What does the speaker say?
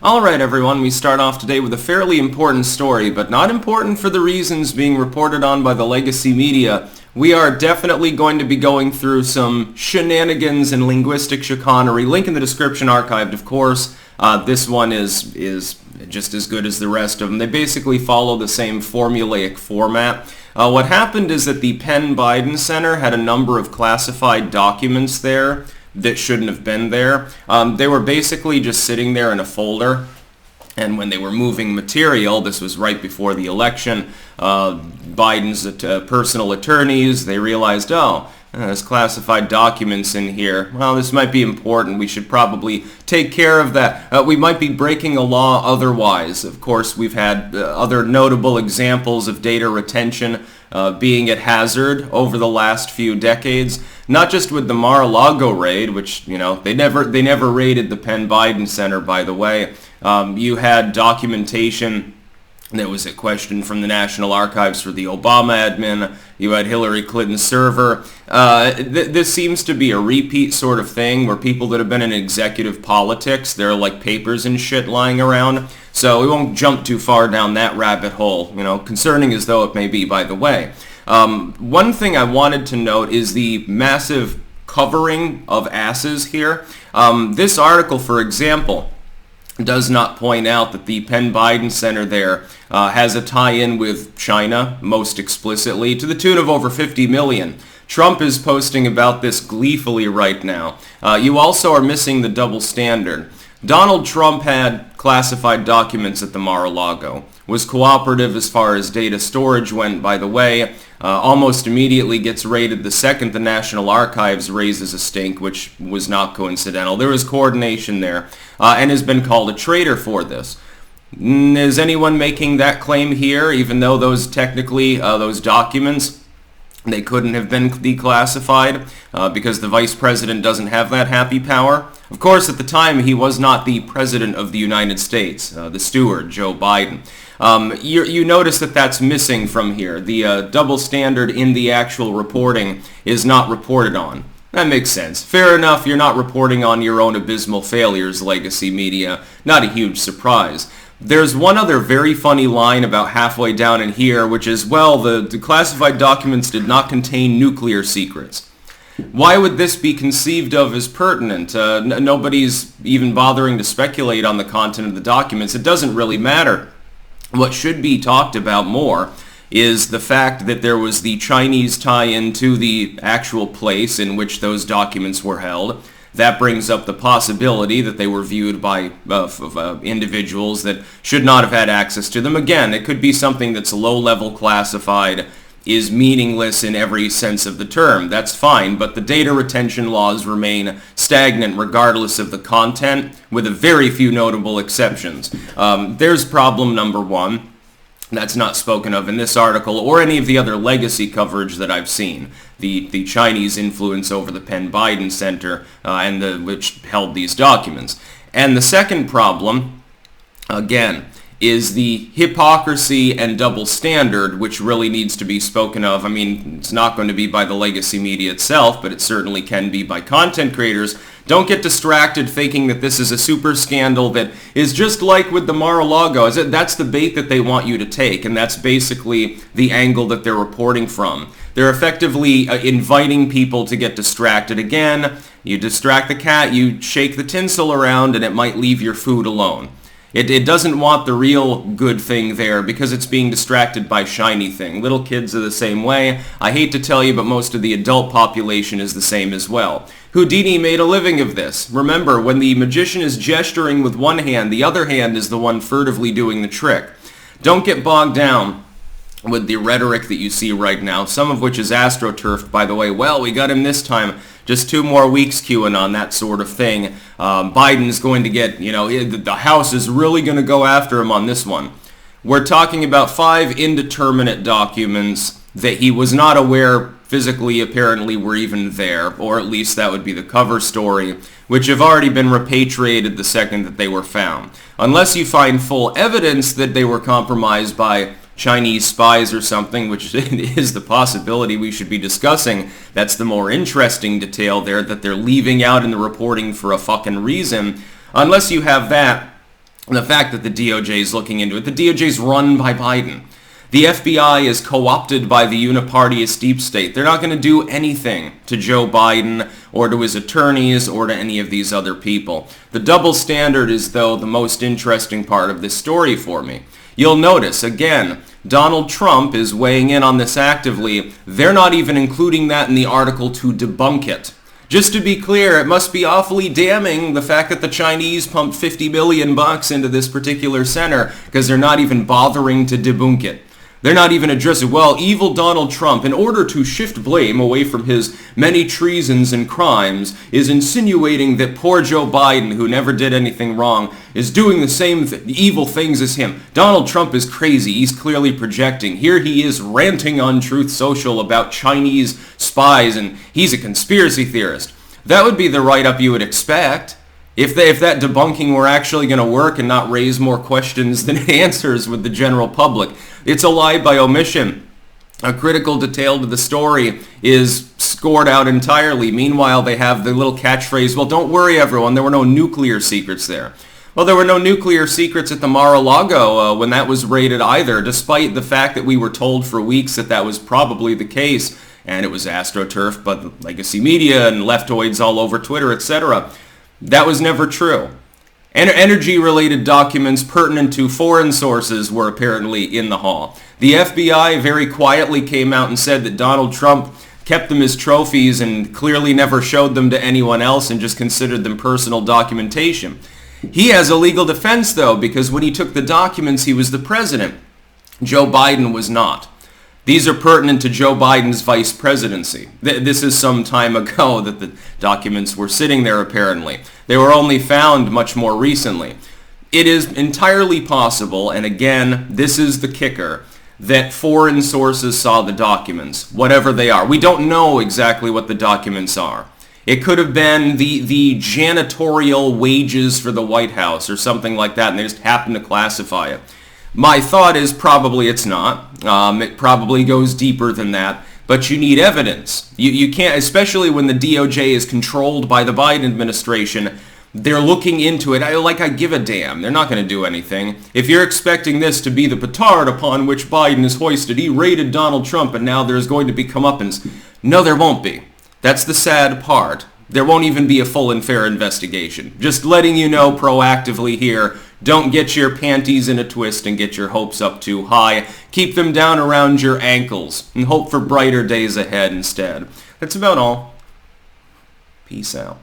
Alright everyone, we start off today with a fairly important story, but not important for the reasons being reported on by the legacy media. We are definitely going to be going through some shenanigans and linguistic chicanery. Link in the description, archived of course. This one is just as good as the rest of them. They basically follow the same formulaic format. What happened is that the Penn Biden Center had a number of classified documents there that shouldn't have been there. They were basically just sitting there in a folder, and when they were moving material, this was right before the election, Biden's personal attorneys, they realized, there's classified documents in here. Well, this might be important. We should probably take care of that. We might be breaking a law otherwise. Of course, we've had other notable examples of data retention being at hazard over the last few decades. Not just with the Mar-a-Lago raid, which, they never raided the Penn Biden Center, by the way. You had documentation that was a question from the National Archives for the Obama admin. You had Hillary Clinton's server. This seems to be a repeat sort of thing where people that have been in executive politics, there are like papers and shit lying around. So we won't jump too far down that rabbit hole, concerning as though it may be, by the way. One thing I wanted to note is the massive covering of asses here. This article, for example, does not point out that the Penn Biden Center there has a tie-in with China, most explicitly, to the tune of over 50 million. Trump is posting about this gleefully right now. You also are missing the double standard. Donald Trump had classified documents at the Mar-a-Lago, was cooperative as far as data storage went, by the way, almost immediately gets raided the second the National Archives raises a stink, which was not coincidental. There was coordination there, and has been called a traitor for this. Is anyone making that claim here, even though those documents, they couldn't have been declassified because the vice president doesn't have that happy power? Of course, at the time, he was not the president of the United States, the steward, Joe Biden. You notice that that's missing from here. The double standard in the actual reporting is not reported on. That makes sense. Fair enough, you're not reporting on your own abysmal failures, legacy media. Not a huge surprise. There's one other very funny line about halfway down in here, which is, well, the classified documents did not contain nuclear secrets. Why would this be conceived of as pertinent? Nobody's even bothering to speculate on the content of the documents. It doesn't really matter. What should be talked about more is the fact that there was the Chinese tie-in to the actual place in which those documents were held. That brings up the possibility that they were viewed by individuals that should not have had access to them. Again, it could be something that's low-level classified, is meaningless in every sense of the term. That's fine, but the data retention laws remain stagnant regardless of the content, with a very few notable exceptions. There's problem number one. That's not spoken of in this article or any of the other legacy coverage that I've seen. The Chinese influence over the Penn Biden Center which held these documents. And the second problem, again, is the hypocrisy and double standard, which really needs to be spoken of. I mean, it's not going to be by the legacy media itself, but it certainly can be by content creators. Don't get distracted thinking that this is a super scandal that is just like with the Mar-a-Lago. That's the bait that they want you to take, and that's basically the angle that they're reporting from. They're effectively inviting people to get distracted. Again, you distract the cat, you shake the tinsel around, and it might leave your food alone. It doesn't want the real good thing there because it's being distracted by shiny thing. Little kids are the same way. I hate to tell you, but most of the adult population is the same as well. Houdini made a living of this. Remember, when the magician is gesturing with one hand, the other hand is the one furtively doing the trick. Don't get bogged down with the rhetoric that you see right now, some of which is astroturfed, by the way. Well, we got him this time. Just 2 more weeks, QAnon, that sort of thing. Biden's going to get, the House is really going to go after him on this one. We're talking about 5 indeterminate documents that he was not aware physically apparently were even there, or at least that would be the cover story, which have already been repatriated the second that they were found. Unless you find full evidence that they were compromised by Chinese spies or something, which is the possibility we should be discussing. That's the more interesting detail there that they're leaving out in the reporting for a fucking reason. Unless you have that, the fact that the DOJ is looking into it. The DOJ is run by Biden. The FBI is co-opted by the unipartyist deep state. They're not going to do anything to Joe Biden or to his attorneys or to any of these other people. The double standard is, though, the most interesting part of this story for me. You'll notice, again, Donald Trump is weighing in on this actively. They're not even including that in the article to debunk it. Just to be clear, it must be awfully damning the fact that the Chinese pumped $50 billion into this particular center because they're not even bothering to debunk it. They're not even addressing, well, evil Donald Trump, in order to shift blame away from his many treasons and crimes, is insinuating that poor Joe Biden, who never did anything wrong, is doing the same evil things as him. Donald Trump is crazy. He's clearly projecting. Here he is ranting on Truth Social about Chinese spies, and he's a conspiracy theorist. That would be the write-up you would expect. If that debunking were actually going to work and not raise more questions than it answers with the general public. It's a lie by omission. A critical detail to the story is scored out entirely. Meanwhile, they have the little catchphrase, well, don't worry, everyone, there were no nuclear secrets there. Well, there were no nuclear secrets at the Mar-a-Lago when that was raided either, despite the fact that we were told for weeks that that was probably the case, and it was AstroTurf, but legacy media and leftoids all over Twitter, etc. That was never true. Energy-related documents pertinent to foreign sources were apparently in the hall. The FBI very quietly came out and said that Donald Trump kept them as trophies and clearly never showed them to anyone else and just considered them personal documentation. He has a legal defense, though, because when he took the documents, he was the president. Joe Biden was not. These are pertinent to Joe Biden's vice presidency. This is some time ago that the documents were sitting there, apparently. They were only found much more recently. It is entirely possible, and again, this is the kicker, that foreign sources saw the documents, whatever they are. We don't know exactly what the documents are. It could have been the janitorial wages for the White House or something like that, and they just happened to classify it. My thought is probably it's not. It probably goes deeper than that. But you need evidence. You can't, especially when the DOJ is controlled by the Biden administration, they're looking into it. I give a damn. They're not going to do anything. If you're expecting this to be the petard upon which Biden is hoisted, he raided Donald Trump and now there's going to be comeuppance. No, there won't be. That's the sad part. There won't even be a full and fair investigation. Just letting you know proactively here, don't get your panties in a twist and get your hopes up too high. Keep them down around your ankles and hope for brighter days ahead instead. That's about all. Peace out.